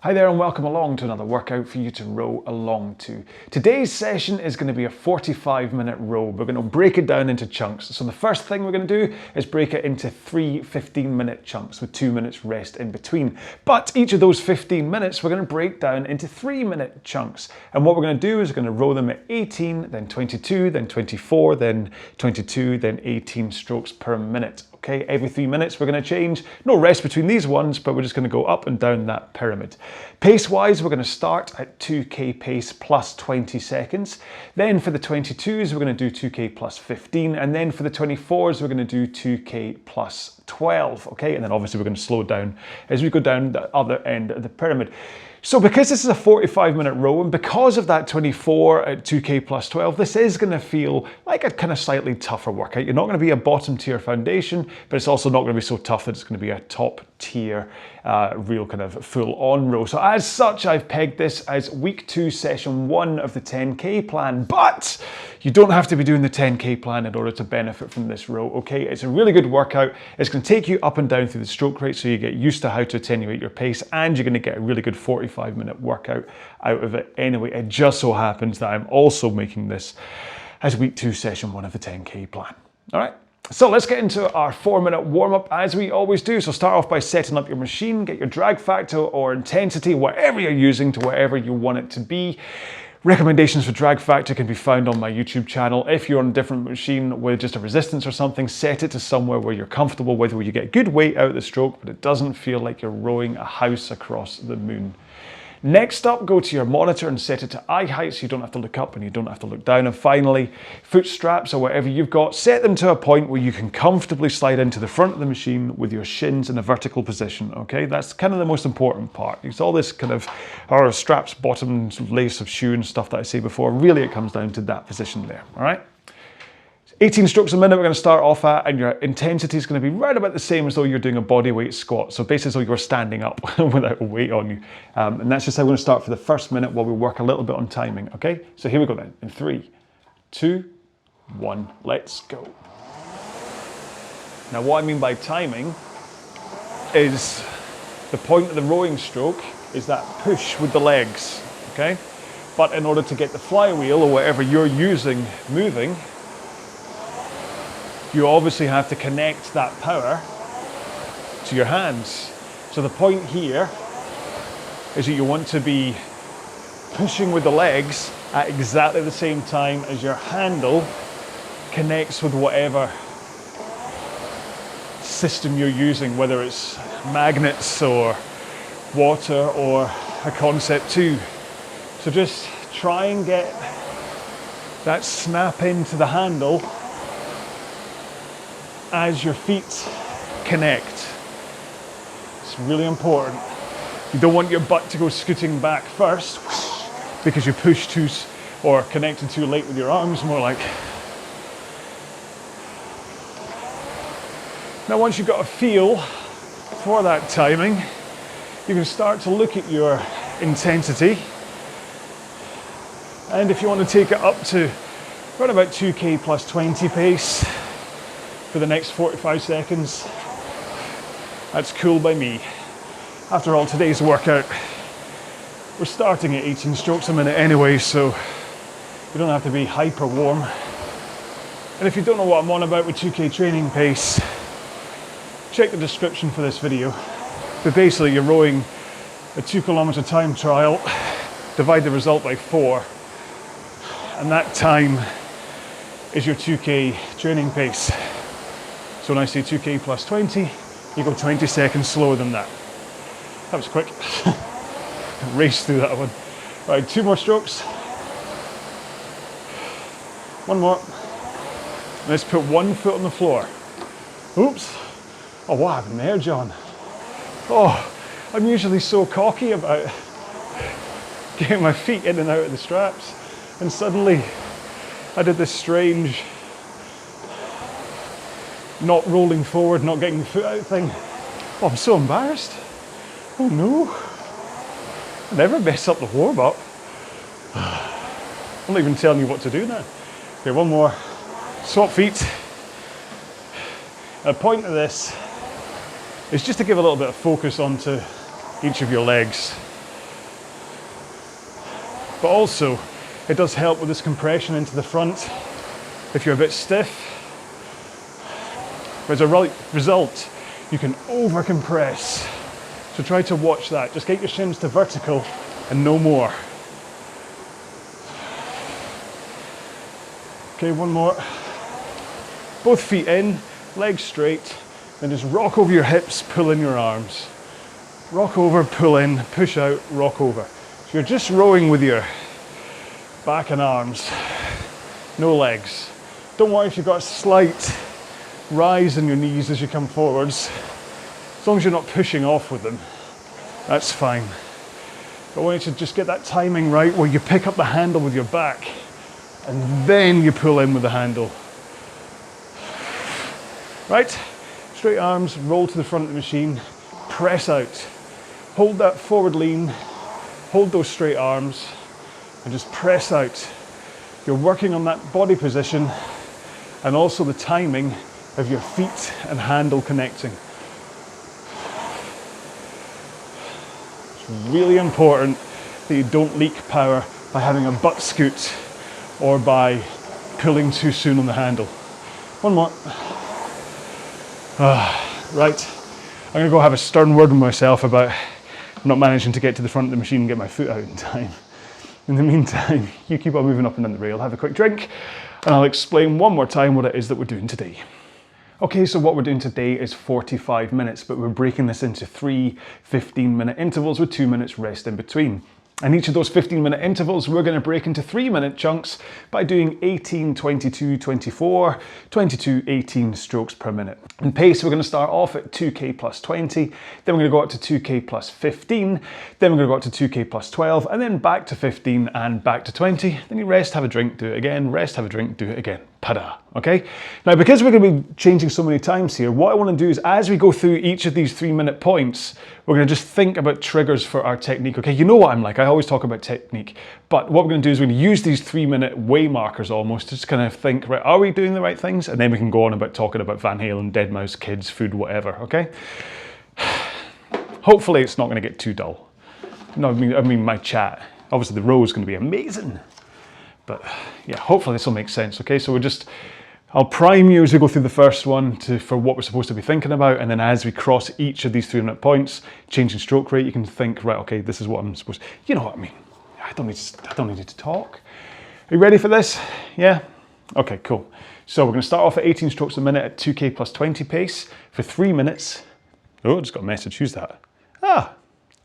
Hi there and welcome along to another workout for you to row along to. Today's session is going to be a 45-minute row. We're going to break it down into chunks. So the first thing we're going to do is break it into 3 15-minute chunks with 2 minutes rest in between. But each of those 15 minutes we're going to break down into 3-minute chunks. And what we're going to do is we're going to row them at 18, then 22, then 24, then 22, then 18 strokes per minute. Okay, every 3 minutes we're going to change. No rest between these ones, but we're just going to go up and down that pyramid. Pace-wise, we're going to start at 2k pace plus 20 seconds. Then for the 22s, we're going to do 2k plus 15. And then for the 24s, we're going to do 2k plus 12. Okay, and then obviously we're going to slow down as we go down the other end of the pyramid. So because this is a 45-minute row, and because of that 24 at 2k plus 12, this is going to feel like a kind of slightly tougher workout. You're not going to be a bottom tier foundation, but it's also not going to be so tough that it's going to be a top tier, real kind of full on row. So as such, I've pegged this as week 2, session 1 of the 10k plan, but you don't have to be doing the 10k plan in order to benefit from this row, okay? It's a really good workout. It's going to take you up and down through the stroke rate so you get used to how to attenuate your pace, and you're going to get a really good 45-minute workout out of it anyway. It just so happens that I'm also making this as week 2, session 1 of the 10k plan. All right, so let's get into our 4-minute warm-up as we always do. So start off by setting up your machine, get your drag factor or intensity, whatever you're using, to wherever you want it to be. Recommendations for drag factor can be found on my YouTube channel. If you're on a different machine with just a resistance or something, set it to somewhere where you're comfortable with, where you get good weight out of the stroke, but it doesn't feel like you're rowing a house across the moon. Next up, go to your monitor and set it to eye height so you don't have to look up and you don't have to look down. And finally, foot straps or whatever you've got, set them to a point where you can comfortably slide into the front of the machine with your shins in a vertical position, okay? That's kind of the most important part. It's all this kind of straps, bottom lace of shoe and stuff that I say before. Really, it comes down to that position there, all right? 18 strokes a minute we're going to start off at, and your intensity is going to be right about the same as though you're doing a body weight squat. So basically as though you're standing up without a weight on you. And that's just how we're going to start for the first minute while we work a little bit on timing, okay? So here we go then, in 3, 2, 1, let's go. Now what I mean by timing is the point of the rowing stroke is that push with the legs, okay? But in order to get the flywheel or whatever you're using moving, you obviously have to connect that power to your hands. So the point here is that you want to be pushing with the legs at exactly the same time as your handle connects with whatever system you're using, whether it's magnets or water or a Concept 2. So just try and get that snap into the handle as your feet connect. It's really important. You don't want your butt to go scooting back first because you push too or connected too late with your arms, more like. Now once you've got a feel for that timing, you can start to look at your intensity, and if you want to take it up to around about 2k plus 20 pace for the next 45 seconds, that's cool by me. After all, today's workout, we're starting at 18 strokes a minute anyway, so you don't have to be hyper warm. And if you don't know what I'm on about with 2k training pace, check the description for this video. But basically you're rowing a 2-kilometer time trial, divide the result by 4, and that time is your 2k training pace. So when I say 2k plus 20, you go 20 seconds slower than that. That was quick. Race through that one. Right, 2 more strokes. 1 more. Let's put 1 foot on the floor. Oops. Oh, what happened there, John? Oh, I'm usually so cocky about getting my feet in and out of the straps, and suddenly I did this strange not rolling forward, not getting the foot out thing. Oh, I'm so embarrassed. Oh no. I never mess up the warm-up. I'm not even telling you what to do now. Okay, 1 more. Swap feet. The point of this is just to give a little bit of focus onto each of your legs. but also it does help with this compression into the front if you're a bit stiff. As a result, you can over compress. So try to watch that. Just get your shins to vertical and no more. Okay, one more. Both feet in, legs straight, then just rock over your hips, pull in your arms. Rock over, pull in, push out, rock over. So you're just rowing with your back and arms, no legs. Don't worry if you've got a slight rise in your knees as you come forwards. As long as you're not pushing off with them, that's fine. But I want you to just get that timing right where you pick up the handle with your back and then you pull in with the handle. Right, straight arms, roll to the front of the machine, press out. Hold that forward lean, hold those straight arms and just press out. You're working on that body position and also the timing of your feet and handle connecting. It's really important that you don't leak power by having a butt scoot or by pulling too soon on the handle. One more. Right, I'm gonna go have a stern word with myself about not managing to get to the front of the machine and get my foot out in time. In the meantime, you keep on moving up and down the rail, have a quick drink, and I'll explain one more time what it is that we're doing today. Okay, so what we're doing today is 45 minutes, but we're breaking this into 3 15-minute intervals with 2 minutes rest in between. And each of those 15-minute intervals, we're going to break into 3-minute chunks by doing 18, 22, 24, 22, 18 strokes per minute. In pace, we're going to start off at 2K plus 20, then we're going to go up to 2K plus 15, then we're going to go up to 2K plus 12, and then back to 15 and back to 20. Then you rest, have a drink, do it again, rest, have a drink, do it again. Pada, okay? Now, because we're going to be changing so many times here, what I want to do is as we go through each of these 3-minute points, we're going to just think about triggers for our technique, okay? You know what I'm like, I always talk about technique, but what we're going to do is we're going to use these 3-minute way markers almost to just kind of think, right, are we doing the right things? And then we can go on about talking about Van Halen, Deadmau5, kids, food, whatever, okay? Hopefully it's not going to get too dull. No, I mean my chat. Obviously the row is going to be amazing. But yeah, hopefully this will make sense, okay? So I'll prime you as we go through the first one for what we're supposed to be thinking about, and then as we cross each of these 3-minute points, changing stroke rate, you can think, right, okay, this is what I'm supposed to, you know what I mean? I don't need to talk. Are you ready for this? Yeah? Okay, cool. So we're gonna start off at 18 strokes a minute at 2K plus 20 pace for 3 minutes. Oh, I just got a message, who's that?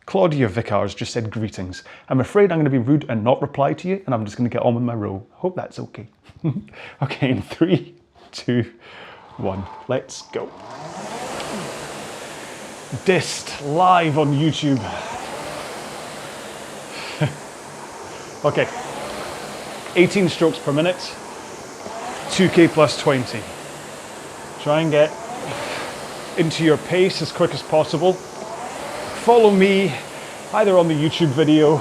Claudia Vicars just said greetings. I'm afraid I'm going to be rude and not reply to you, and I'm just going to get on with my row. Hope that's okay. Okay, in 3, 2, 1, let's go. Dist live on YouTube. Okay, 18 strokes per minute, 2K plus 20. Try and get into your pace as quick as possible. Follow me either on the YouTube video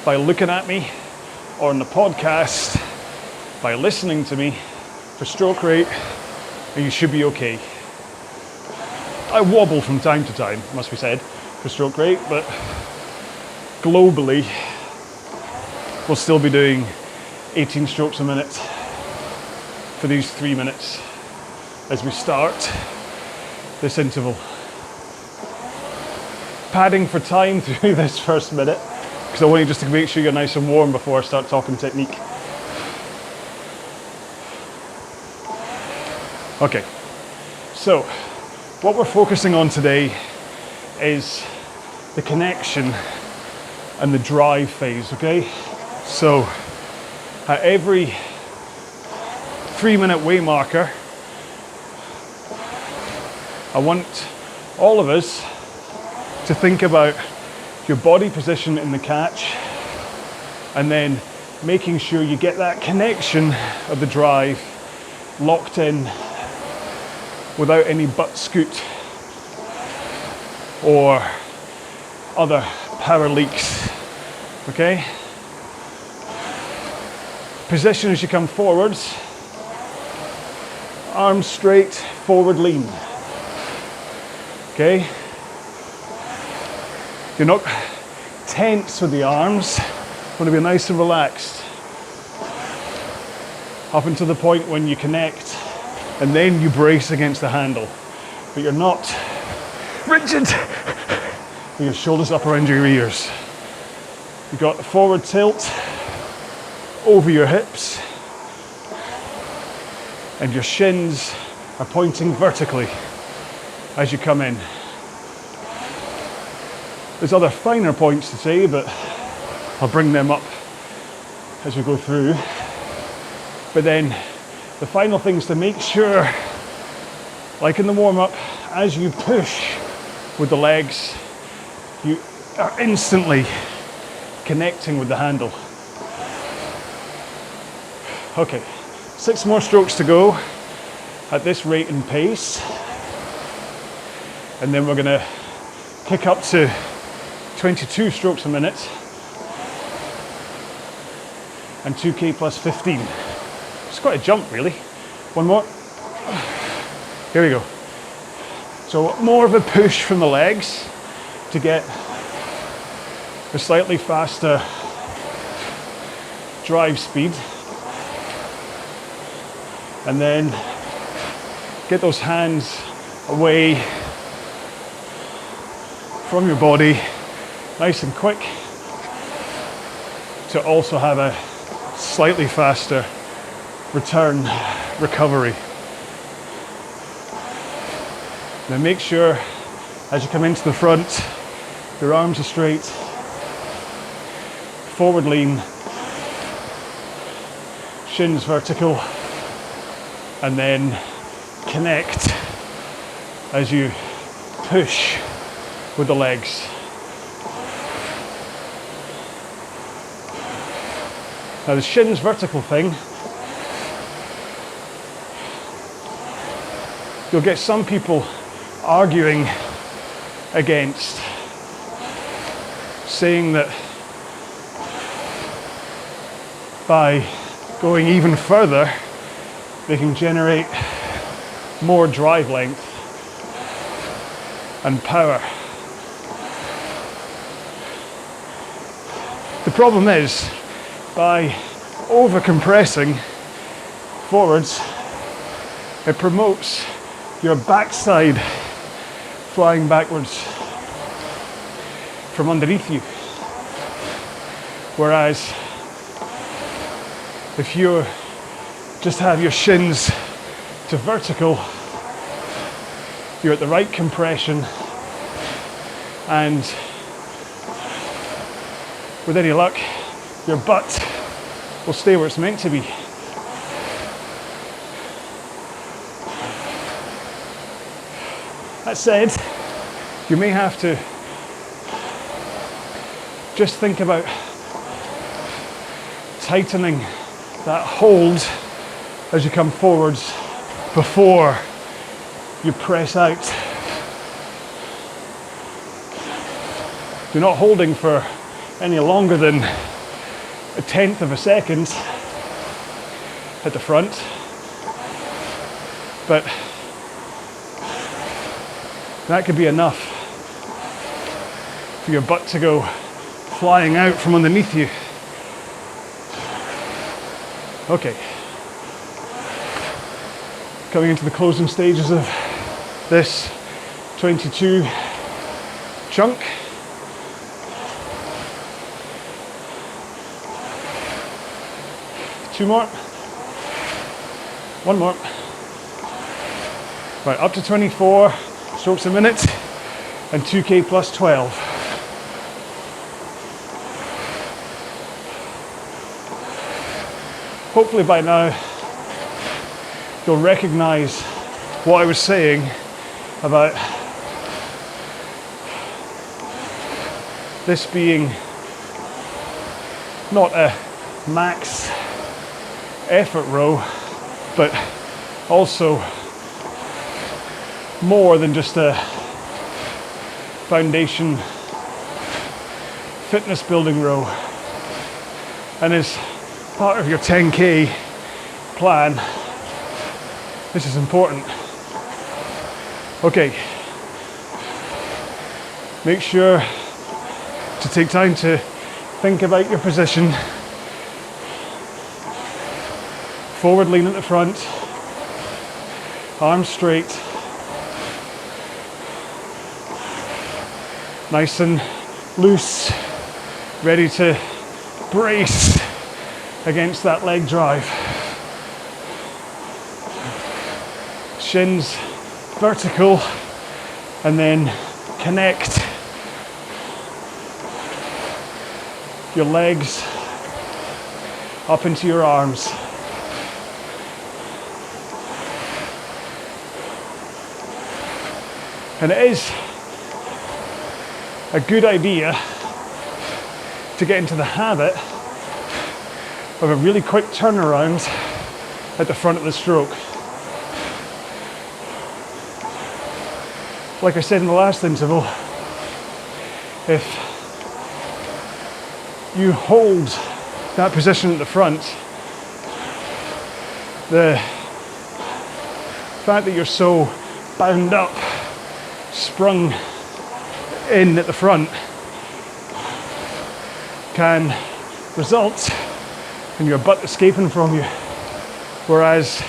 by looking at me or on the podcast by listening to me for stroke rate, and you should be okay. I wobble from time to time, must be said, for stroke rate, but globally we'll still be doing 18 strokes a minute for these 3 minutes as we start this interval. Padding for time through this first minute, because I want you just to make sure you're nice and warm before I start talking technique. Okay, so what we're focusing on today is the connection and the drive phase, okay? So at every 3-minute way marker, I want all of us to think about your body position in the catch and then making sure you get that connection of the drive locked in without any butt scoot or other power leaks, okay? Position as you come forwards, arms straight, forward lean, okay? You're not tense with the arms, Want to be nice and relaxed up until the point when you connect, and then you brace against the handle. But you're not rigid with your shoulders up around your ears. You've got the forward tilt over your hips, and your shins are pointing vertically as you come in. There's other finer points to say, but I'll bring them up as we go through. But then the final thing is to make sure, like in the warm-up, as you push with the legs, you are instantly connecting with the handle. Okay, 6 more strokes to go at this rate and pace. And then we're gonna kick up to 22 strokes a minute and 2K plus 15. It's quite a jump, really. One more. Here we go. So more of a push from the legs to get a slightly faster drive speed. And then get those hands away from your body, nice and quick, to also have a slightly faster return recovery. Now make sure as you come into the front, your arms are straight, forward lean, shins vertical, and then connect as you push with the legs. Now the shins vertical thing, you'll get some people arguing against, saying that by going even further, they can generate more drive length and power. The problem is, by over compressing forwards, it promotes your backside flying backwards from underneath you. Whereas if you just have your shins to vertical, you're at the right compression, and with any luck, your butt will stay where it's meant to be. That said, you may have to just think about tightening that hold as you come forwards before you press out. You're not holding for any longer than 1/10 of a second at the front, but that could be enough for your butt to go flying out from underneath you. Okay. Coming into the closing stages of this 22 chunk. Two more. One more. Right, up to 24 strokes a minute and 2K plus 12. Hopefully by now you'll recognize what I was saying about this being not a max effort row, but also more than just a foundation fitness building row. And as part of your 10K plan, this is important. Okay, make sure to take time to Think about your position. Forward lean at the front, arms straight, nice and loose, ready to brace against that leg drive. Shins vertical, and then connect your legs up into your arms. And it is a good idea to get into the habit of a really quick turnaround at the front of the stroke. Like I said in the last interval, if you hold that position at the front, the fact that you're so bound up, sprung in at the front, can result in your butt escaping from you. Whereas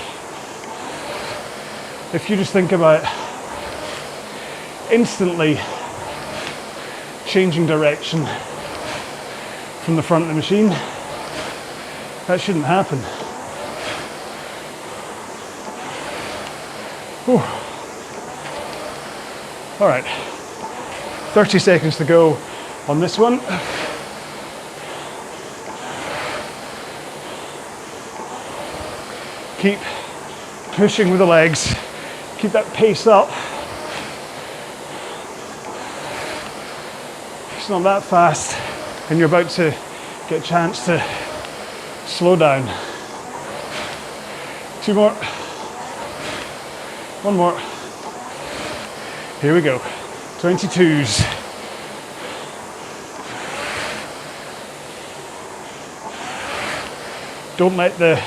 if you just think about instantly changing direction from the front of the machine, that shouldn't happen. Whew. All right, 30 seconds to go on this one. Keep pushing with the legs, keep that pace up. It's not that fast, and you're about to get a chance to slow down. 2 more, 1 more. Here we go, 22s. Don't let the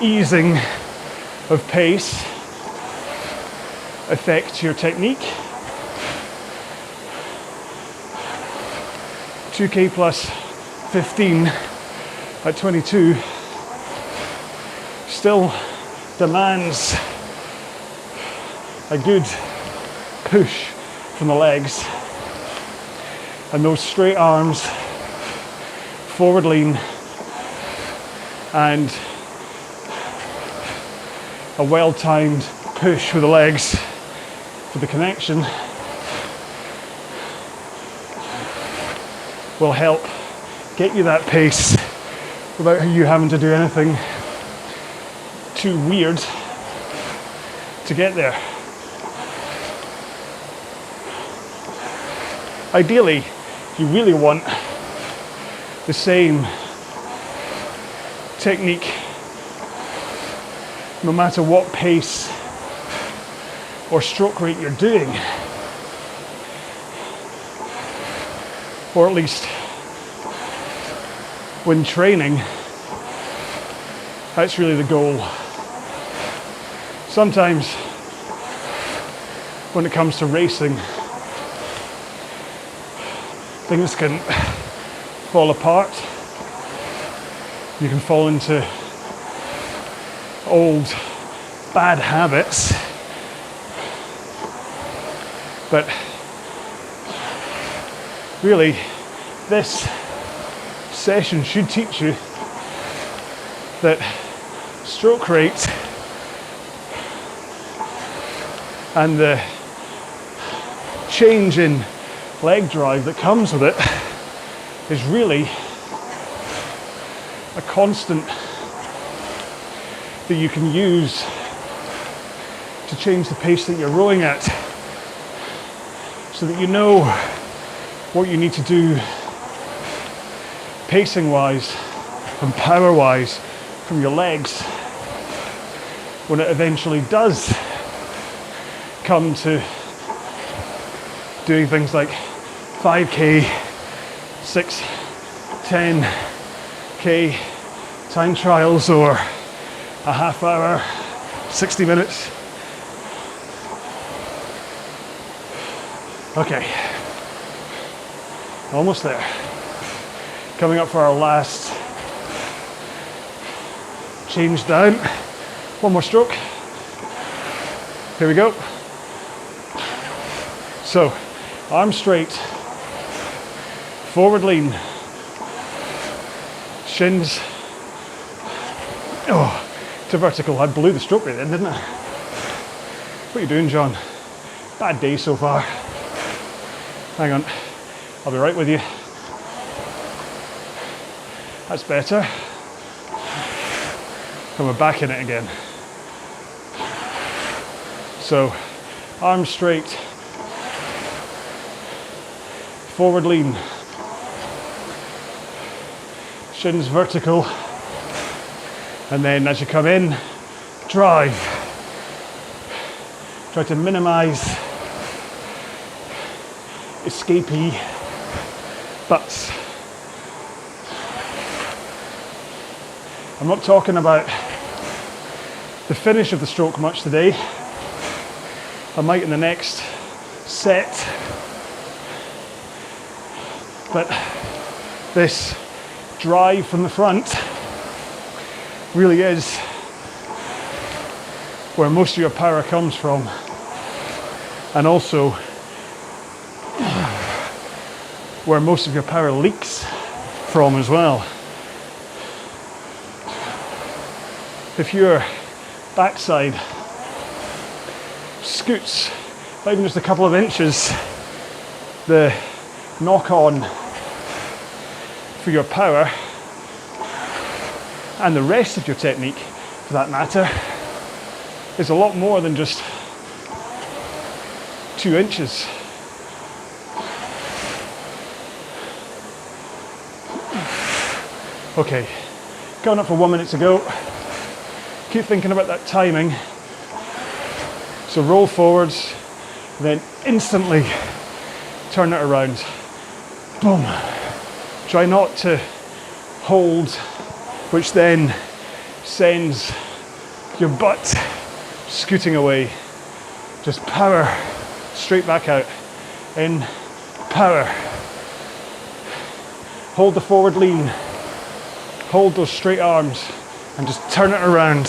easing of pace affect your technique. 2K plus 15 at 22 still demands a good push from the legs, and those straight arms, forward lean, and a well-timed push with the legs for the connection will help get you that pace without you having to do anything too weird to get there. Ideally, you really want the same technique no matter what pace or stroke rate you're doing, or at least when training, that's really the goal. Sometimes when it comes to racing, things can fall apart. You can fall into old bad habits, but really this session should teach you that stroke rate and the change in leg drive that comes with it is really a constant that you can use to change the pace that you're rowing at, so that you know what you need to do pacing wise and power wise from your legs when it eventually does come to doing things like 5k, 6, 10k time trials, or a half hour, 60 minutes. Okay, almost there. Coming up for our last change down. One more stroke. Here we go. So, arms straight, forward lean, shins, to vertical. I blew the stroke right then, didn't I? What are you doing, John? Bad day so far. Hang on, I'll be right with you. That's better. And we're back in it again. So, arms straight, forward lean, shins vertical, and then as you come in, drive. Try to minimize escapee butts. I'm not talking about the finish of the stroke much today. I might in the next set, but this drive from the front really is where most of your power comes from, and also where most of your power leaks from as well. If your backside scoots by even just a couple of inches, the knock-on for your power and the rest of your technique, for that matter, is a lot more than just 2 inches. Okay, coming up for 1 minute to go. Keep thinking about that timing. So roll forwards, then instantly turn it around. Boom. Try not to hold, which then sends your butt scooting away. Just power straight back out. In, power. Hold the forward lean. Hold those straight arms and just turn it around.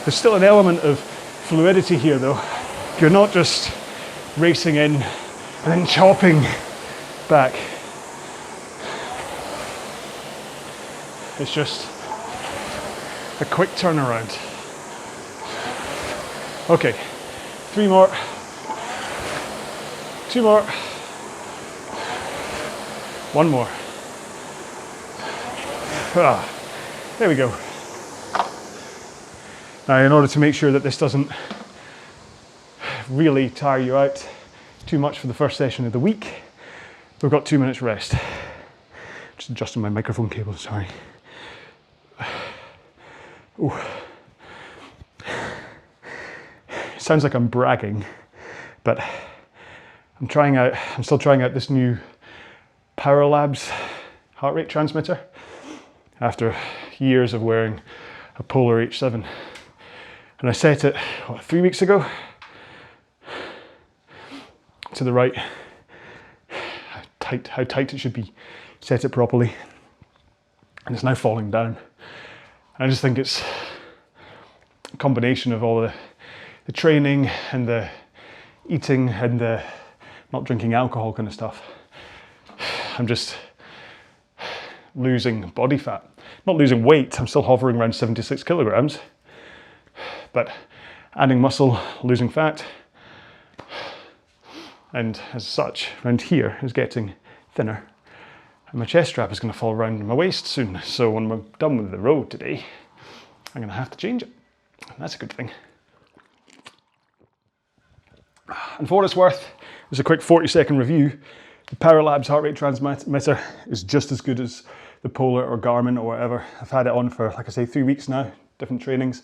There's still an element of fluidity here though. You're not just racing in and then chopping back. It's just a quick turnaround. Okay, 3 more, 2 more, 1 more. There we go. Now, in order to make sure that this doesn't really tire you out too much for the first session of the week, we've got 2 minutes rest. Just adjusting my microphone cable, sorry. Ooh. Sounds like I'm bragging, but I'm still trying out this new Power Labs heart rate transmitter after years of wearing a Polar H7. And I set it, 3 weeks ago, to the right, how tight it should be, set it properly, and it's now falling down. I just think it's a combination of all the training and the eating and the not drinking alcohol kind of stuff. I'm just losing body fat. Not losing weight, I'm still hovering around 76 kilograms, but adding muscle, losing fat, and as such, around here is getting thinner. And my chest strap is going to fall around my waist soon, so when we're done with the row today, I'm going to have to change it. And that's a good thing. And for what it's worth, there's a quick 40-second review. The Power Labs heart rate transmitter is just as good as the Polar or Garmin or whatever. I've had it on for, like I say, 3 weeks now, different trainings.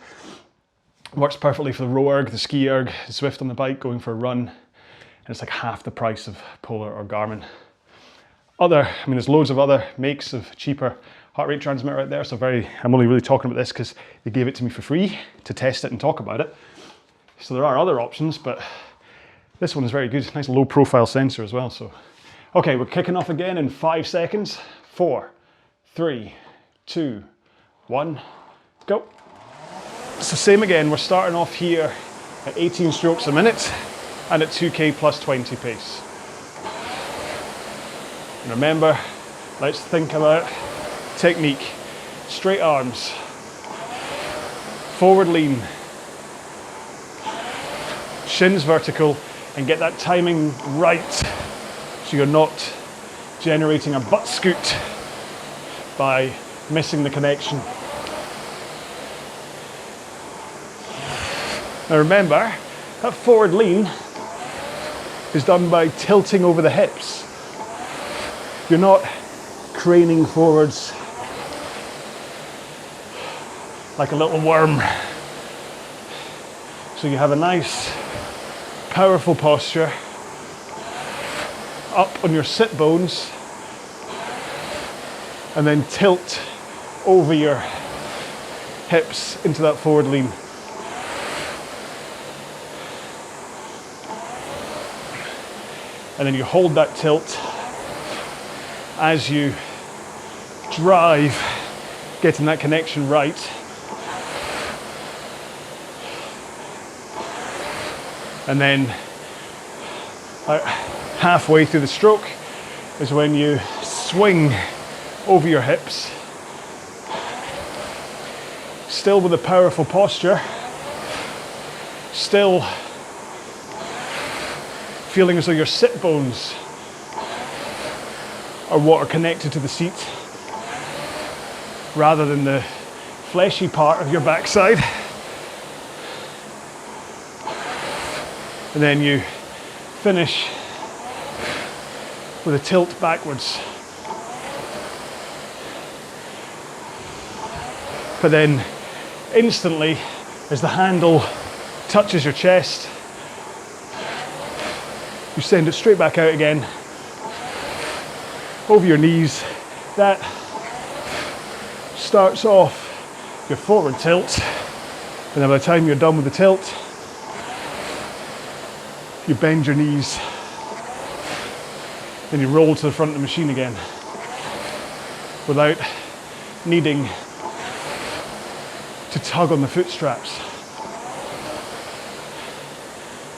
Works perfectly for the row erg, the ski erg, the Swift on the bike, going for a run. And it's like half the price of Polar or Garmin. There's loads of other makes of cheaper heart rate transmitter out there, so I'm only really talking about this because they gave it to me for free to test it and talk about it. So there are other options, but This one is very good, nice low profile sensor as well. So, okay, we're kicking off again in 5 seconds. 4, 3, 2, 1, go. So same again, we're starting off here at 18 strokes a minute and at 2K plus 20 pace. And remember, let's think about technique. Straight arms, forward lean, shins vertical, and get that timing right so you're not generating a butt scoot by missing the connection. Now remember, that forward lean is done by tilting over the hips. You're not craning forwards like a little worm. So you have a nice, powerful posture, up on your sit bones, and then tilt over your hips into that forward lean. And then you hold that tilt as you drive, getting that connection right. And then halfway through the stroke is when you swing over your hips, still with a powerful posture, still feeling as though your sit bones are what are connected to the seat rather than the fleshy part of your backside. And then you finish with a tilt backwards. But then instantly, as the handle touches your chest, you send it straight back out again, over your knees. That starts off your forward tilt, and then by the time you're done with the tilt, you bend your knees, then you roll to the front of the machine again without needing to tug on the foot straps.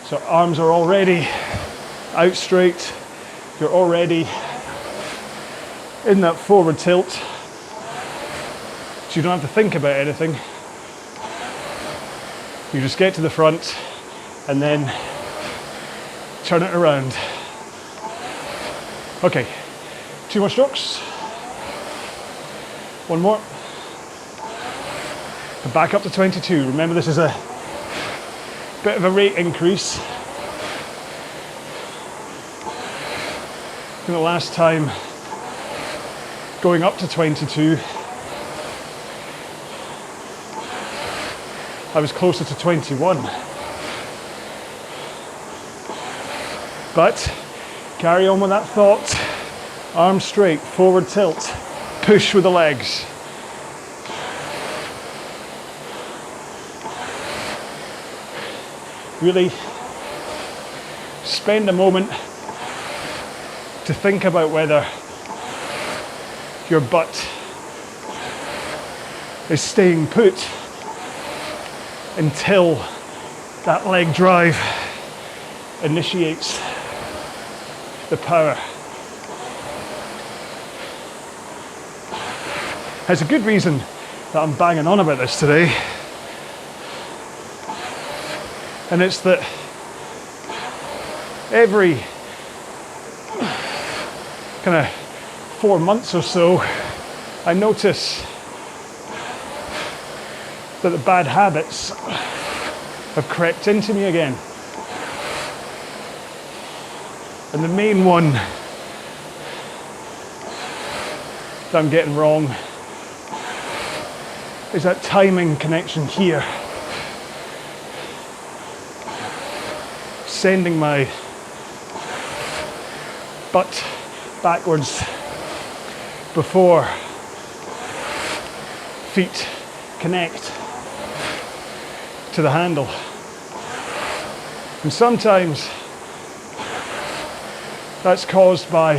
So arms are already out straight, you're already in that forward tilt, so you don't have to think about anything. You just get to the front and then turn it around. Okay, 2 more strokes. 1 more. And back up to 22. Remember, this is a bit of a rate increase. I think the last time going up to 22, I was closer to 21. But carry on with that thought. Arms straight, forward tilt, push with the legs. Really spend a moment to think about whether your butt is staying put until that leg drive initiates the power. There's a good reason that I'm banging on about this today, and it's that every kind of 4 months or so, I notice that the bad habits have crept into me again. And the main one that I'm getting wrong is that timing connection here. Sending my butt backwards before feet connect to the handle. And sometimes That's caused by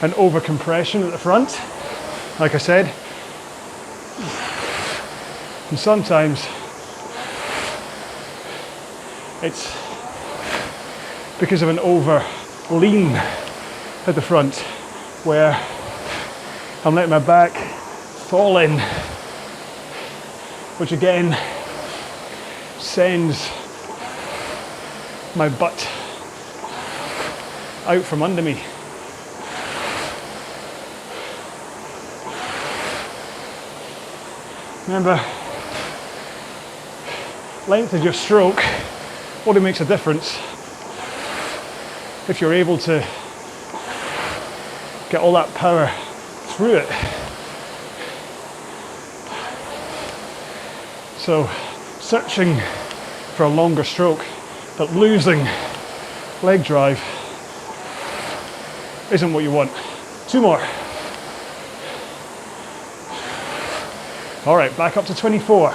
an overcompression at the front, like I said. And sometimes it's because of an over lean at the front, where I'm letting my back fall in, which again sends my butt out from under me. Remember, length of your stroke only makes a difference if you're able to get all that power through it. So, searching for a longer stroke but losing leg drive isn't what you want. 2 more. All right, back up to 24.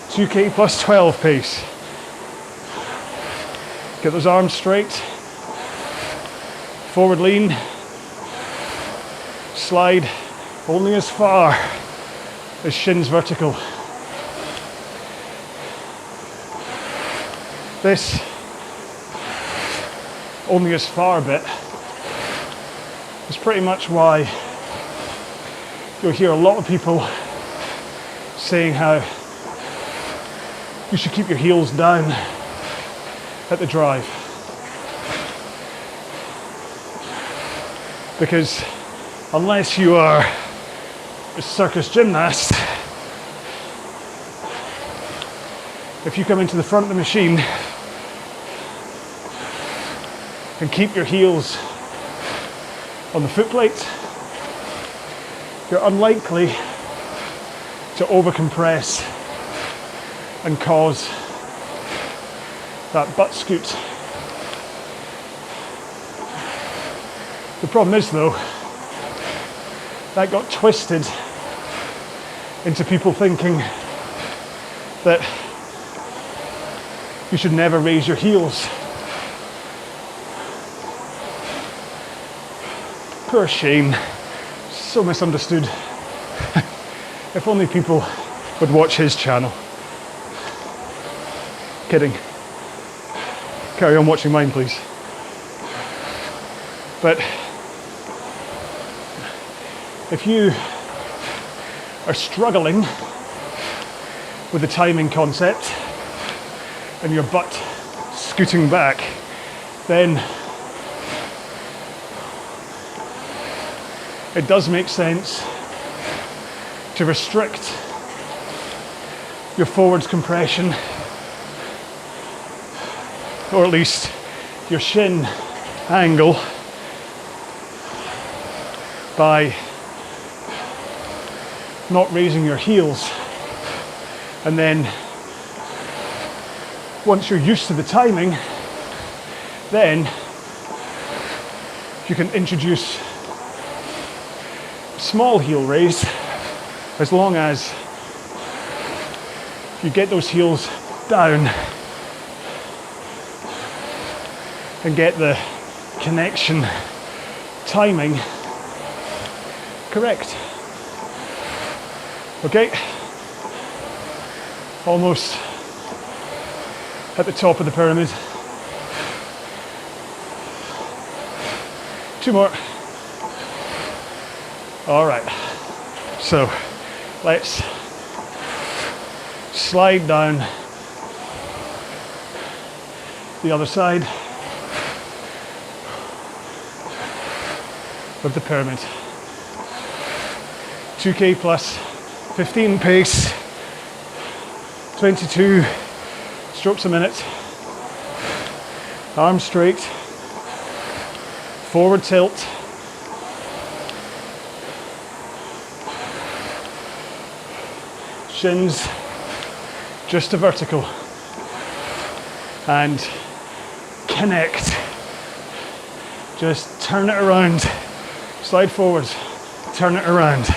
2K plus 12 pace. Get those arms straight. Forward lean. Slide only as far as shins vertical. This only as far bit is pretty much why you'll hear a lot of people saying how you should keep your heels down at the drive. Because unless you are a circus gymnast, if you come into the front of the machine and keep your heels on the foot plate, you're unlikely to overcompress and cause that butt scoot. The problem is though, that got twisted into people thinking that you should never raise your heels. Poor Shane, so misunderstood. If only people would watch his channel. Kidding. Carry on watching mine, please. But if you are struggling with the timing concept and your butt scooting back, then it does make sense to restrict your forwards compression, or at least your shin angle, by not raising your heels. And then once you're used to the timing, then you can introduce small heel raise, as long as you get those heels down and get the connection timing correct. Okay, almost at the top of the pyramid. 2 more. All right, so let's slide down the other side of the pyramid. 2K plus 15 pace, 22 strokes a minute, arms straight, forward tilt, shins just to vertical, and connect. Just turn it around, slide forwards, turn it around.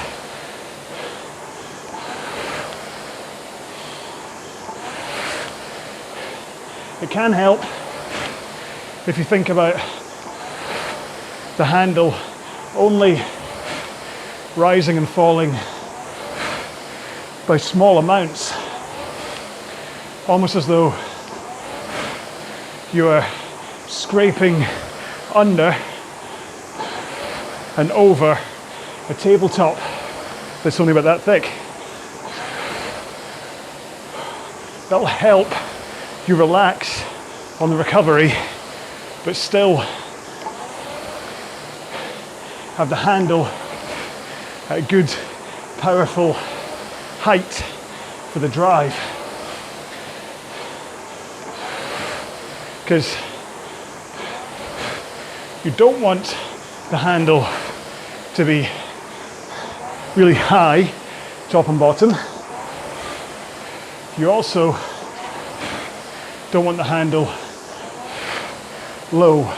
It can help if you think about the handle only rising and falling by small amounts, almost as though you are scraping under and over a tabletop that's only about that thick. That'll help you relax on the recovery, but still have the handle at a good, powerful height for the drive. Because you don't want the handle to be really high, top and bottom. You also don't want the handle low,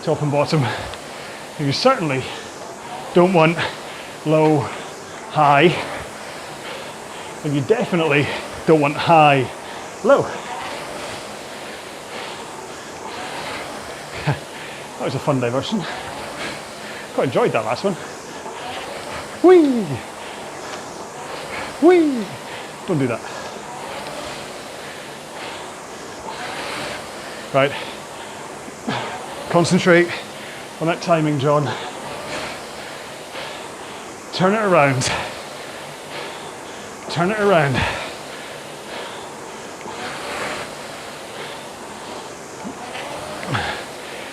top and bottom. And you certainly don't want low, high. And you definitely don't want high, low. That was a fun diversion. Quite enjoyed that last one. Whee! Whee! Don't do that. Right. Concentrate on that timing, John. Turn it around. Turn it around.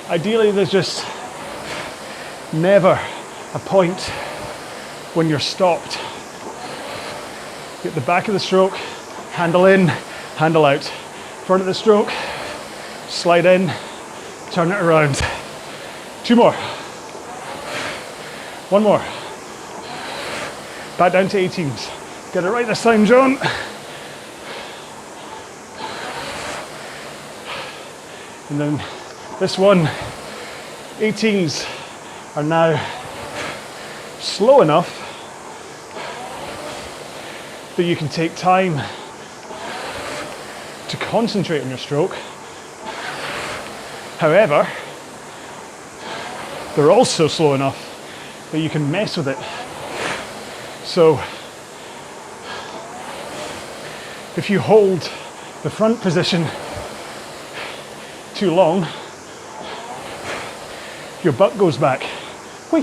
Ideally, there's just never a point when you're stopped. Get the back of the stroke, handle in, handle out. Front of the stroke, slide in, turn it around. 2 more. 1 more. Back down to 18s. Get it right this time, John. And then this one, 18s are now slow enough that you can take time to concentrate on your stroke. However, they're also slow enough that you can mess with it. So, if you hold the front position too long, your butt goes back. Whee!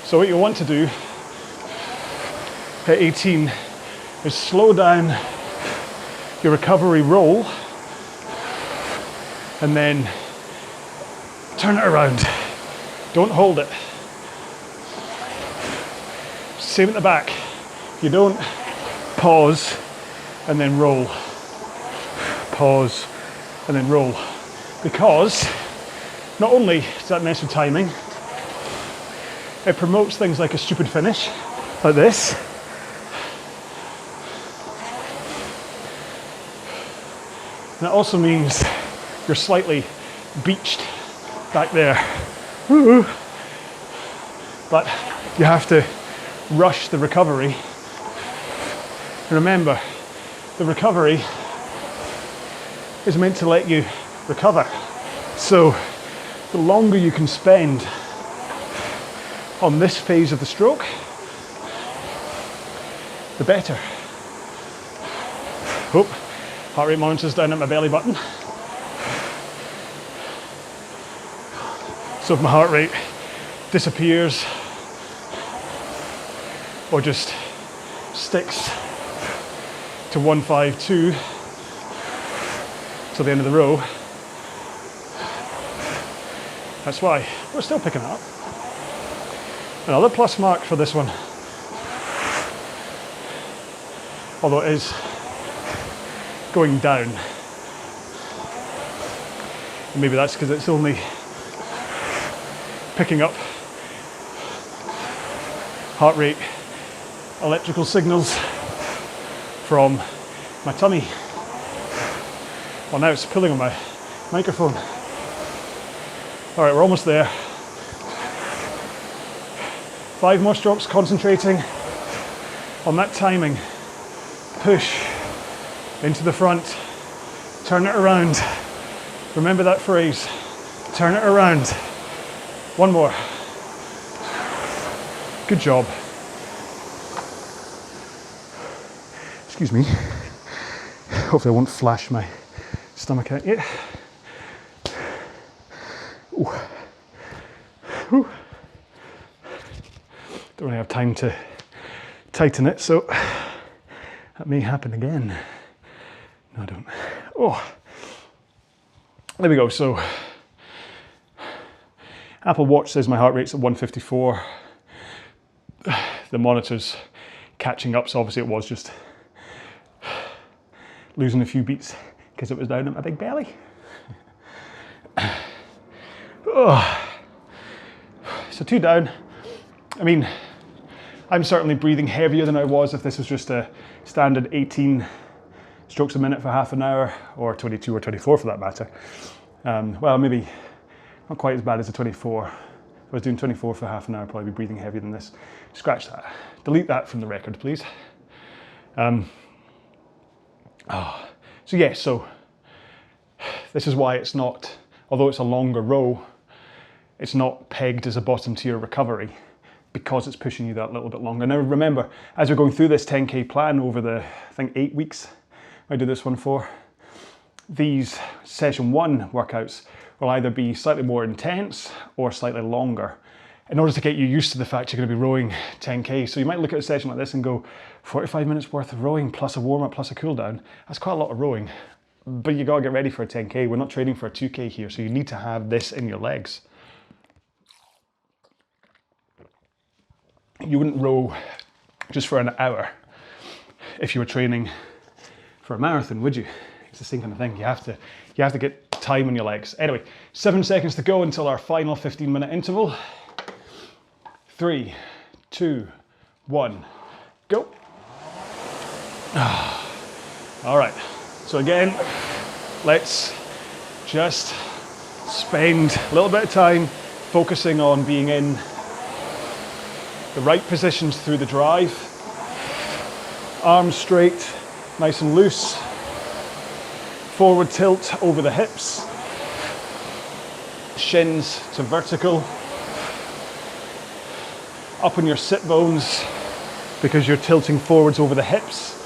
So what you want to do at 18 is slow down your recovery roll and then turn it around. Don't hold it. Same at the back. You don't pause and then roll. Pause and then roll. Because not only does that mess with timing, it promotes things like a stupid finish, like this. And it also means you're slightly beached back there. Woo! But you have to rush the recovery. And remember, the recovery is meant to let you recover. So the longer you can spend on this phase of the stroke, the better. Oh, heart rate monitor's down at my belly button. So if my heart rate disappears or just sticks to 152 till the end of the row, that's why. We're still picking up. Another plus mark for this one. Although it is going down. And maybe that's because it's only picking up heart rate electrical signals from my tummy. Well, now it's pulling on my microphone. All right, we're almost there. 5 more strokes, concentrating on that timing. Push into the front, turn it around, Remember that phrase, turn it around. One more. Good job. Excuse me. Hopefully I won't flash my stomach at you. Ooh. Ooh. Don't really have time to tighten it, so that may happen again. No, I don't. Oh, there we go. So Apple Watch says my heart rate's at 154. The monitor's catching up, so obviously it was just losing a few beats because it was down at my big belly. Oh. So 2 down. I mean, I'm certainly breathing heavier than I was if this was just a standard 18 strokes a minute for half an hour, or 22 or 24 for that matter. Well, maybe not quite as bad as a 24. If I was doing 24 for half an hour, I'd probably be breathing heavier than this. Scratch that. Delete that from the record, please. So yeah, so this is why it's not, although it's a longer row, it's not pegged as a bottom tier recovery, because it's pushing you that little bit longer. Now remember, as we're going through this 10K plan over the, I think 8 weeks I do this one for, these session 1 workouts will either be slightly more intense or slightly longer in order to get you used to the fact you're going to be rowing 10K. So you might look at a session like this and go, 45 minutes worth of rowing plus a warm-up plus a cool down. That's quite a lot of rowing, but you got to get ready for a 10K. We're not training for a 2K here, so you need to have this in your legs. You wouldn't row just for an hour if you were training for a marathon, would you? It's the same kind of thing. You have to get time on your legs. Anyway, 7 seconds to go until our final 15-minute interval. 3, 2, 1, go. All right, so again, let's just spend a little bit of time focusing on being in the right positions through the drive. Arms straight, nice and loose. Forward tilt over the hips. Shins to vertical. Up on your sit bones because you're tilting forwards over the hips.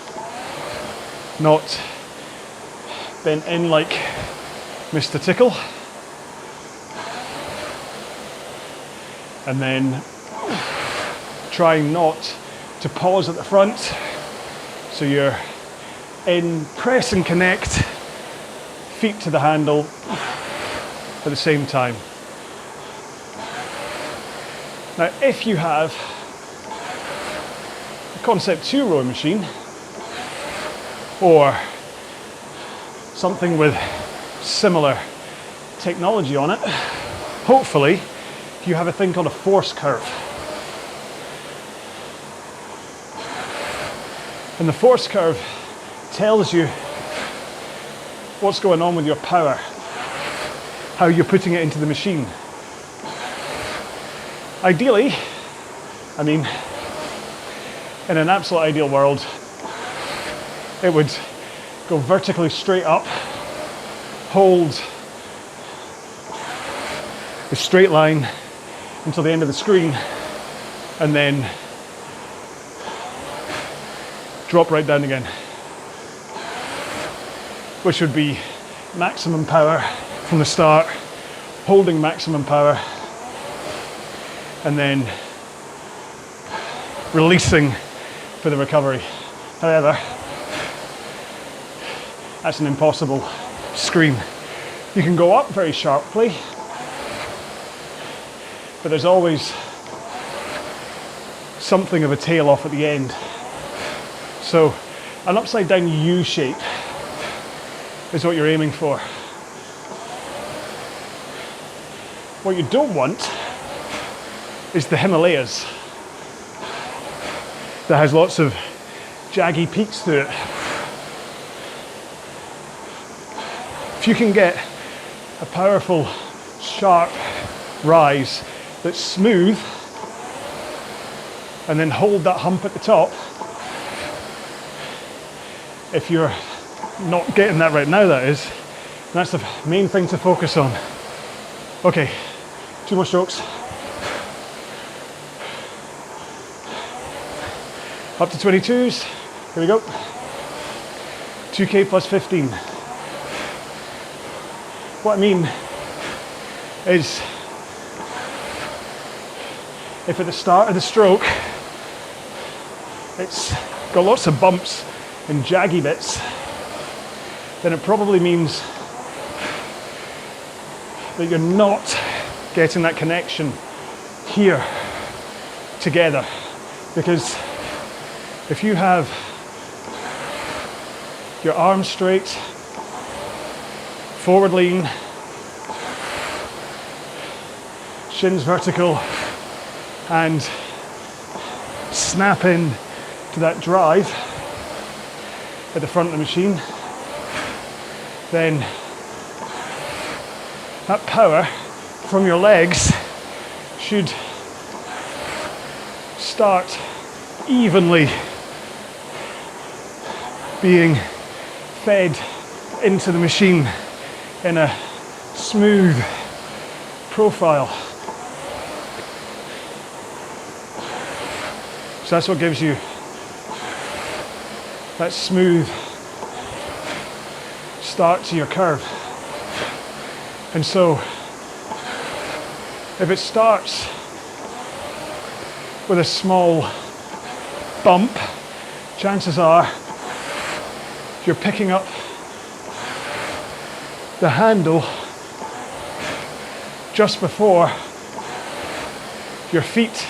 Not bent in like Mr. Tickle. And then trying not to pause at the front. So you're in press and connect, feet to the handle at the same time. Now, if you have a Concept 2 rowing machine or something with similar technology on it, hopefully you have a thing called a force curve. And the force curve tells you what's going on with your power, how you're putting it into the machine. Ideally, I mean, in an absolute ideal world, it would go vertically straight up, hold the straight line until the end of the screen, and then drop right down again, which would be maximum power from the start, holding maximum power, and then releasing for the recovery. However, that's an impossible screen. You can go up very sharply, but there's always something of a tail off at the end. So an upside down U shape is what you're aiming for. What you don't want is the Himalayas that has lots of jaggy peaks to it. If you can get a powerful, sharp rise that's smooth and then hold that hump at the top, if you're not getting that right now, that is, That's the main thing to focus on. Okay, 2 more strokes. Up to 22s. Here we go. 2K plus 15. What I mean is, if at the start of the stroke it's got lots of bumps and jaggy bits, then it probably means that you're not getting that connection here together. Because if you have your arms straight, forward lean, shins vertical, and snap in to that drive at the front of the machine, then that power from your legs should start evenly being fed into the machine in a smooth profile. So that's what gives you that smooth start to your curve. And so if it starts with a small bump, chances are you're picking up the handle just before your feet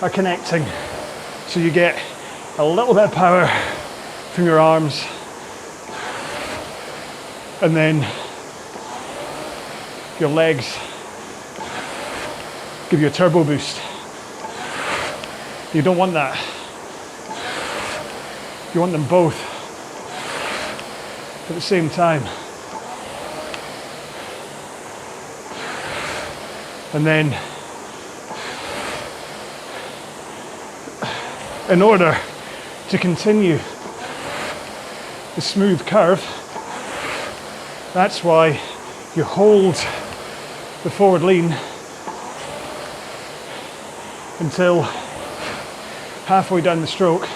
are connecting. So you get a little bit of power from your arms, and then your legs give you a turbo boost. You don't want that. You want them both at the same time. And then, in order to continue the smooth curve, that's why you hold the forward lean until halfway down the stroke,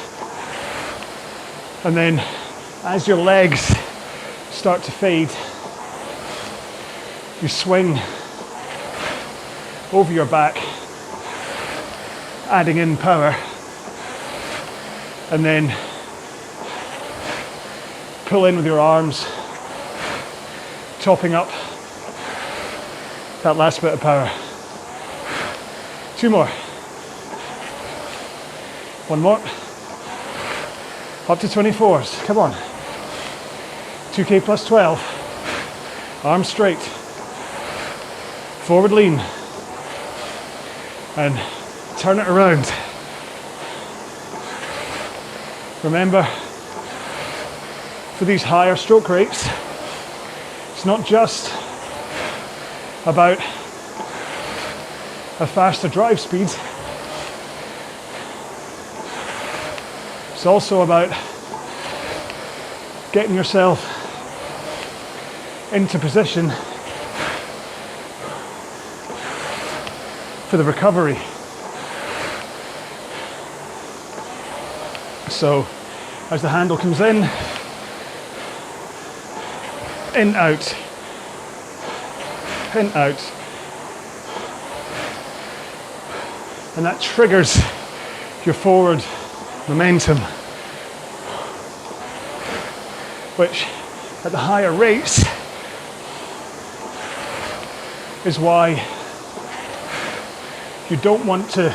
and then as your legs start to fade, you swing over your back, adding in power, and then pull in with your arms, topping up that last bit of power. 2 more. 1 more. Up to 24s. Come on. 2K plus 12. Arms straight. Forward lean. And turn it around. Remember, for these higher stroke rates, it's not just about a faster drive speed. It's also about getting yourself into position for the recovery. So as the handle comes in, out, in, out. And that triggers your forward momentum, which at the higher rates is why you don't want to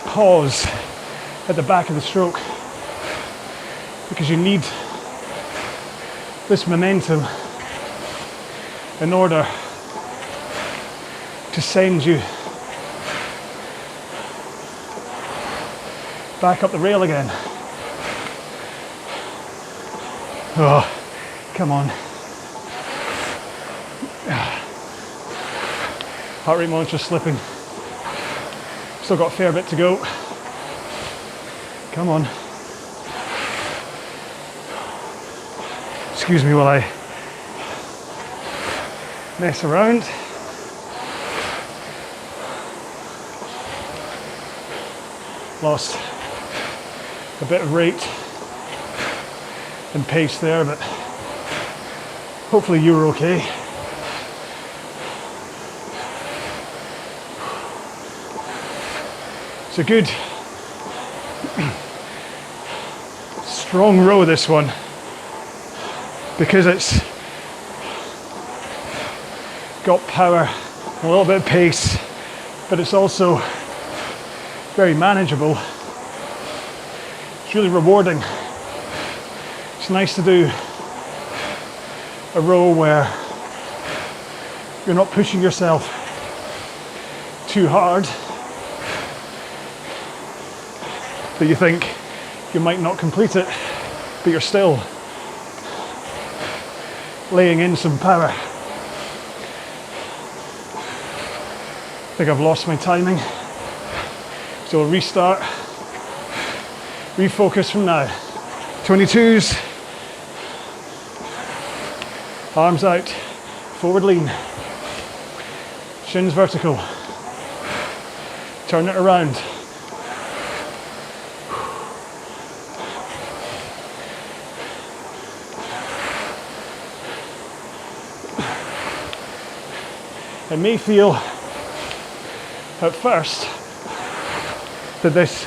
pause at the back of the stroke, because you need this momentum in order to send you back up the rail again. Oh, come on. Heart rate monitor slipping. Still got a fair bit to go. Come on. Excuse me while I mess around. Lost a bit of rate and pace there, but hopefully you were okay. It's a good, strong row, this one, because it's got power, a little bit of pace, but it's also very manageable. It's really rewarding. It's nice to do a row where you're not pushing yourself too hard that you think you might not complete it, but you're still laying in some power. I think I've lost my timing, so I'll restart, refocus from now. 22s, arms out, forward lean, shins vertical, turn it around. It may feel at first that this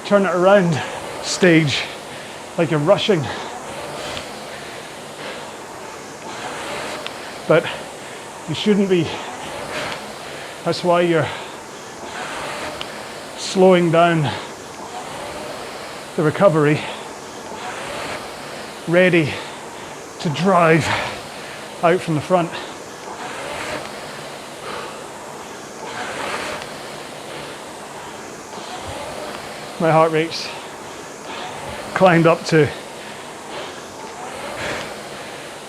turn it around stage like you're rushing, but you shouldn't be. That's why you're slowing down the recovery, ready to drive out from the front. My heart rate's climbed up to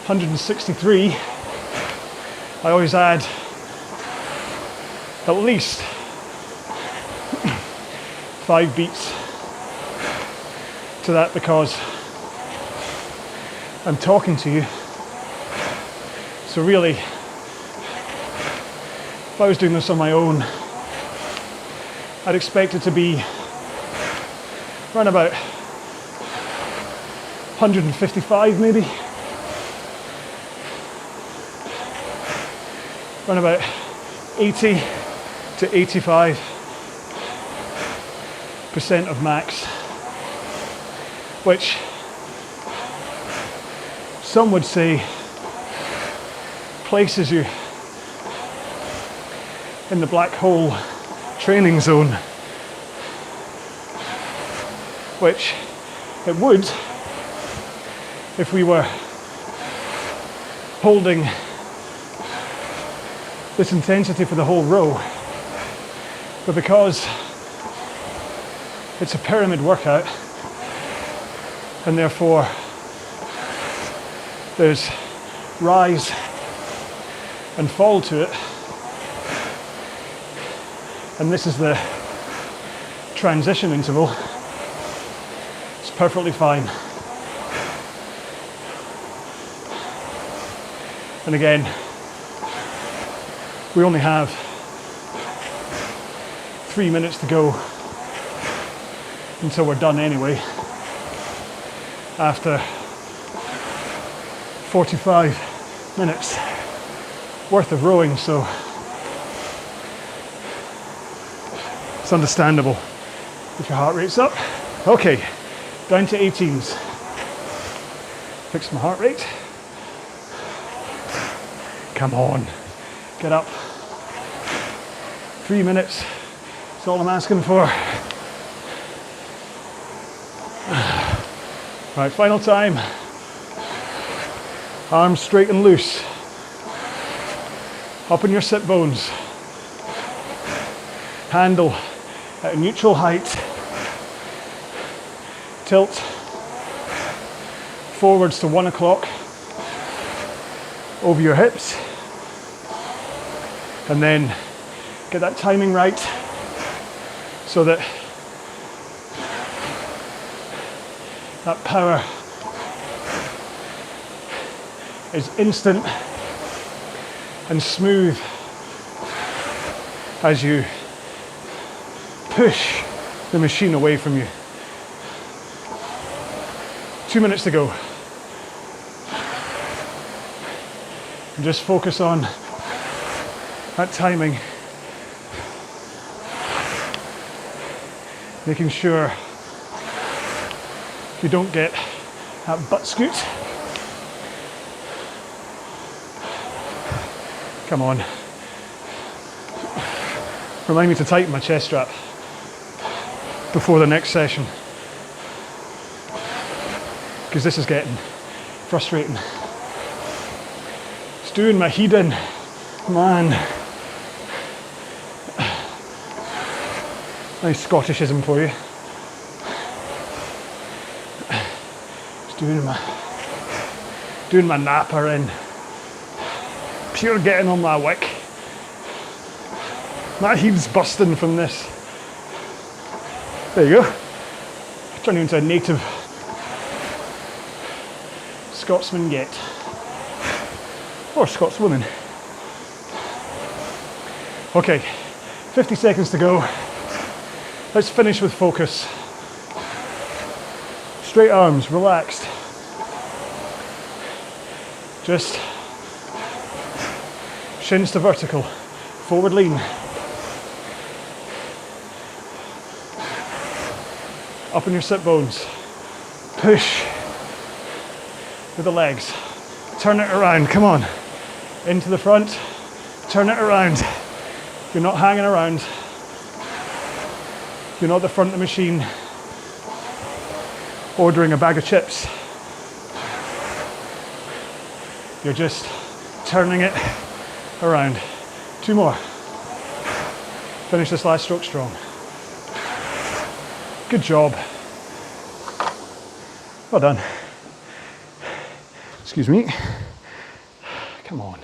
163. I always add at least 5 beats to that because I'm talking to you. So really, if I was doing this on my own, I'd expect it to be around about 155 maybe. Around about 80 to 85% of max, which some would say places you in the black hole training zone, which it would if we were holding this intensity for the whole row. But because it's a pyramid workout and therefore there's rise and fall to it, and this is the transition interval, it's perfectly fine. And again, we only have 3 minutes to go until we're done anyway, after 45 minutes worth of rowing, so it's understandable if your heart rate's up. Okay, down to 18s. Fix my heart rate. Come on, get up. 3 minutes, that's all I'm asking for. Right, final time. Arms straight and loose. Up on your sit bones. Handle at a neutral height. Tilt forwards to 1 o'clock over your hips. And then get that timing right so that that power is instant and smooth as you push the machine away from you. 2 minutes to go. And just focus on that timing. Making sure you don't get that butt scoot. Come on. Remind me to tighten my chest strap before the next session, because this is getting frustrating. It's doing my heat in, man. Nice Scottishism for you. Just doing my napper in. Pure getting on my wick. My heat's busting from this. There you go. Turning into a native Scotsman yet. Or Scotswoman. Okay, 50 seconds to go. Let's finish with focus. Straight arms, relaxed. Just shins to vertical, forward lean. Up on your sit bones. Push with the legs. Turn it around, come on. Into the front, turn it around. You're not hanging around. You're not at the front of the machine ordering a bag of chips. You're just turning it around. 2 more. Finish this last stroke strong. Good job. Well done. Excuse me. Come on.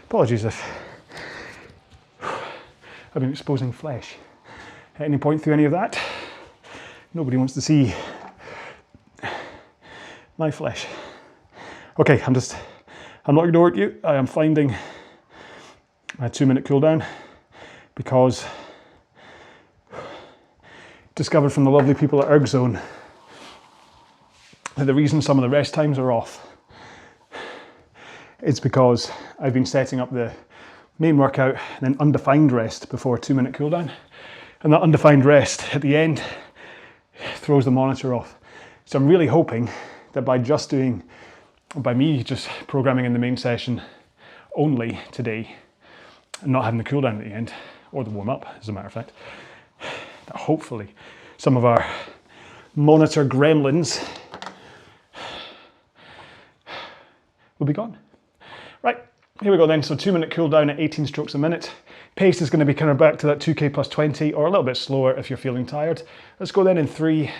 Apologies if I've been exposing flesh at any point through any of that. Nobody wants to see my flesh. Okay, I'm not going to work you. I am finding my 2-minute cool down because discovered from the lovely people at ErgZone that the reason some of the rest times are off is because I've been setting up the main workout and then undefined rest before a 2-minute cool down. And that undefined rest at the end throws the monitor off. So I'm really hoping that by me just programming in the main session only today and not having the cool down at the end, or the warm up as a matter of fact, that hopefully some of our monitor gremlins will be gone. Right, here we go then. So 2-minute cool down at 18 strokes a minute. Pace is going to be kind of back to that 2K plus 20 or a little bit slower if you're feeling tired. Let's go then in 3,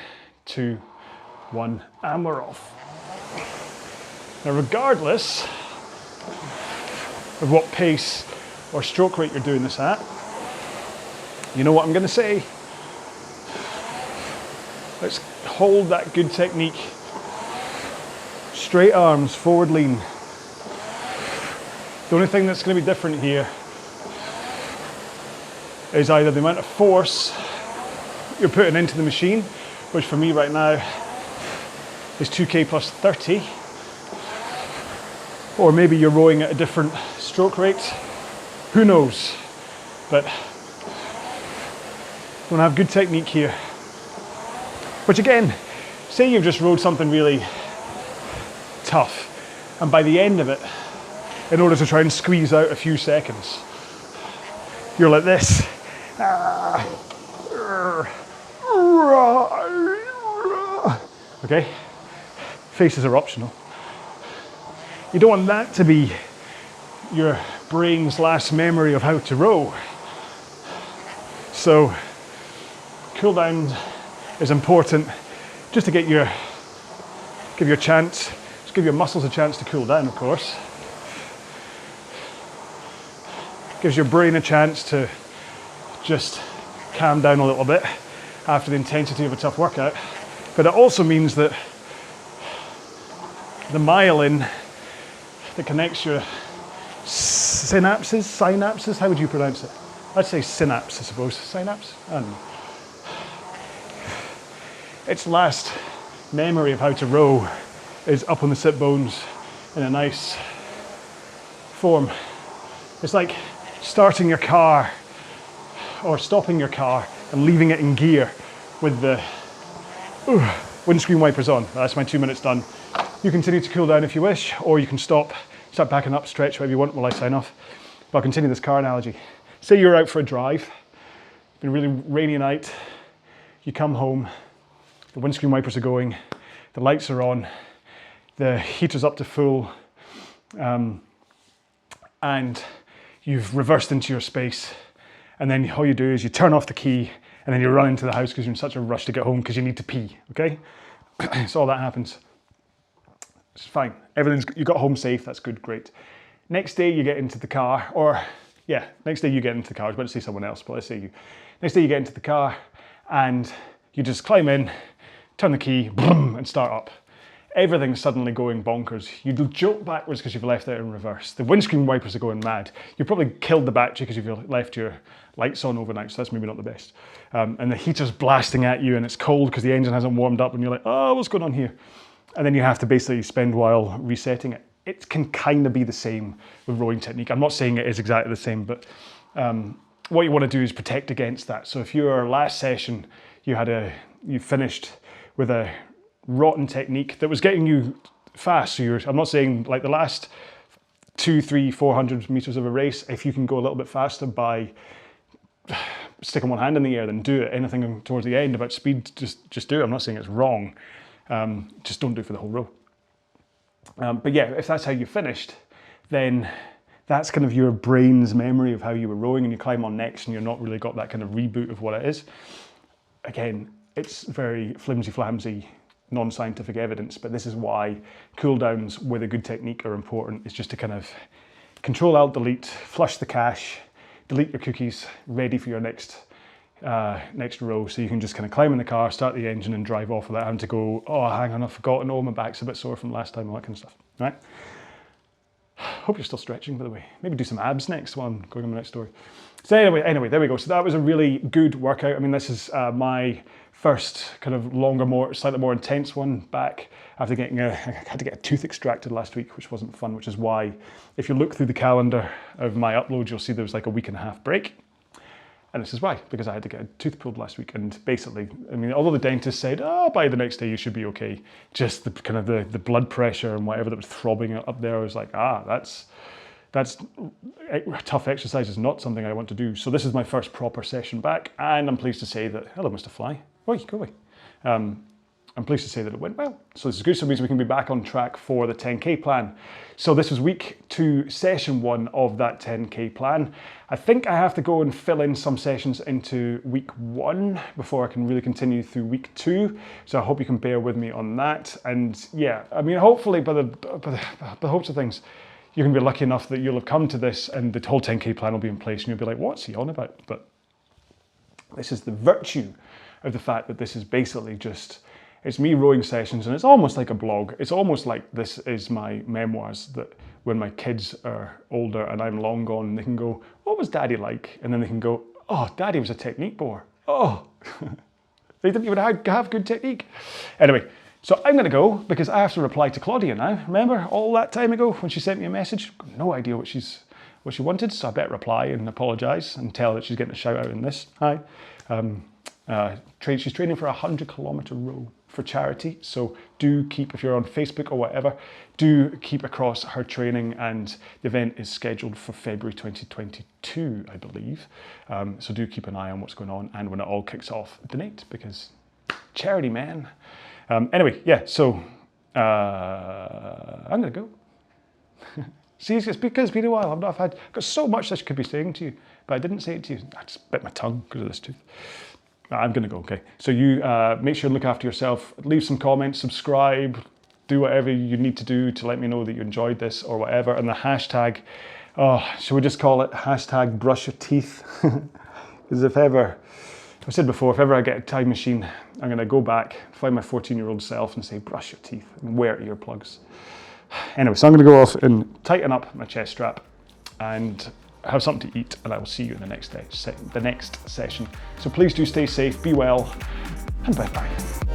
2, 1, and we're off. Now, regardless of what pace or stroke rate you're doing this at, you know what I'm going to say. Let's hold that good technique. Straight arms, forward lean. The only thing that's going to be different here is either the amount of force you're putting into the machine, which for me right now is 2K plus 30, or maybe you're rowing at a different stroke rate. Who knows? But we're gonna have good technique here. Which again, say you've just rowed something really tough, and by the end of it, in order to try and squeeze out a few seconds, you're like this. Okay? Faces are optional. You don't want that to be your brain's last memory of how to row. So, cool down is important just to give your muscles a chance to cool down, of course. Gives your brain a chance to just calm down a little bit after the intensity of a tough workout. But it also means that the myelin that connects your synapses, how would you pronounce it? I'd say synapse, I suppose. Synapse? I don't know. Its last memory of how to row is up on the sit bones in a nice form. It's like starting your car or stopping your car and leaving it in gear with the windscreen wipers on. That's my 2 minutes done. You continue to cool down if you wish, or you can stop, start backing up, stretch whatever you want while I sign off. But I'll continue this car analogy. Say you're out for a drive, been a really rainy night, you come home, the windscreen wipers are going, the lights are on, the heater's up to full, and you've reversed into your space, and then all you do is you turn off the key, and then you run into the house because you're in such a rush to get home because you need to pee, okay? So all that happens. It's fine. You got home safe, that's good, great. Next day you get into the car, next day you get into the car. I was about to say someone else, but let's say you. Next day you get into the car and you just climb in, turn the key, boom, and start up. Everything's suddenly going bonkers. You jolt backwards because you've left it in reverse. The windscreen wipers are going mad. You probably killed the battery because you've left your lights on overnight, so that's maybe not the best. And the heater's blasting at you and it's cold because the engine hasn't warmed up and you're like, oh, what's going on here? And then you have to basically spend a while resetting it. It can kind of be the same with rowing technique. I'm not saying it is exactly the same, but what you want to do is protect against that. So if your last session, you finished with a rotten technique that was getting you fast. So I'm not saying like the last 200, 300, 400 meters of a race, if you can go a little bit faster by sticking one hand in the air, then do it. Anything towards the end about speed, just do it. I'm not saying it's wrong. Just don't do it for the whole row. But yeah, if that's how you finished, then that's kind of your brain's memory of how you were rowing, and you climb on next and you're not really got that kind of reboot of what it is. Again, it's very flimsy, non-scientific evidence, but this is why cooldowns with a good technique are important. It's just to kind of Control Alt Delete, flush the cache, delete your cookies, ready for your next row, so you can just kind of climb in the car, start the engine and drive off without having to go, oh, hang on, I've forgotten, oh, my back's a bit sore from last time, all that kind of stuff, right? Hope you're still stretching, by the way. Maybe do some abs next while I'm going on the next story. So anyway, there we go. So that was a really good workout. I mean, this is my first kind of longer, slightly more intense one back after I had to get a tooth extracted last week, which wasn't fun, which is why if you look through the calendar of my uploads, you'll see there was like a 1.5 week break. And this is why, because I had to get a tooth pulled last week. And basically, I mean, although the dentist said, oh, by the next day you should be okay, just the kind of the blood pressure and whatever that was throbbing up there, I was like, that's tough exercise is not something I want to do. So this is my first proper session back, and I'm pleased to say that, hello, Mr. Fly. Oi, go away. I'm pleased to say that it went well. So this is good, so it means we can be back on track for the 10K plan. So this was week 2, session 1 of that 10K plan. I think I have to go and fill in some sessions into week 1 before I can really continue through week 2. So I hope you can bear with me on that. And yeah, I mean, hopefully by the hopes of things, you're gonna be lucky enough that you'll have come to this and the whole 10K plan will be in place and you'll be like, what's he on about? But this is the virtue of the fact that this is basically just, it's me rowing sessions, and it's almost like a blog. It's almost like this is my memoirs, that when my kids are older and I'm long gone, they can go, what was Daddy like? And then they can go, oh, Daddy was a technique bore. Oh, they didn't even have good technique. Anyway, so I'm gonna go because I have to reply to Claudia now. Remember all that time ago when she sent me a message? No idea what she wanted, so I better reply and apologize and tell her that she's getting a shout out in this. Hi. She's training for a 100-kilometer row for charity, so do keep, if you're on Facebook or whatever, do keep across her training, and the event is scheduled for February 2022, I believe. So do keep an eye on what's going on, and when it all kicks off, donate, because charity, man. Anyway, yeah, so I'm gonna go. See, it's because it's been a while. I've got so much I could be saying to you, but I didn't say it to you. I just bit my tongue because of this tooth. I'm gonna go, okay. So you make sure to look after yourself, leave some comments, subscribe, do whatever you need to do to let me know that you enjoyed this or whatever. And the hashtag, should we just call it hashtag brush your teeth? Because if ever I said before, if ever I get a time machine, I'm going to go back, find my 14-year-old self and say, brush your teeth and wear earplugs. Anyway, so I'm going to go off and tighten up my chest strap and have something to eat, and I will see you in the next session. So please do stay safe, be well, and bye-bye.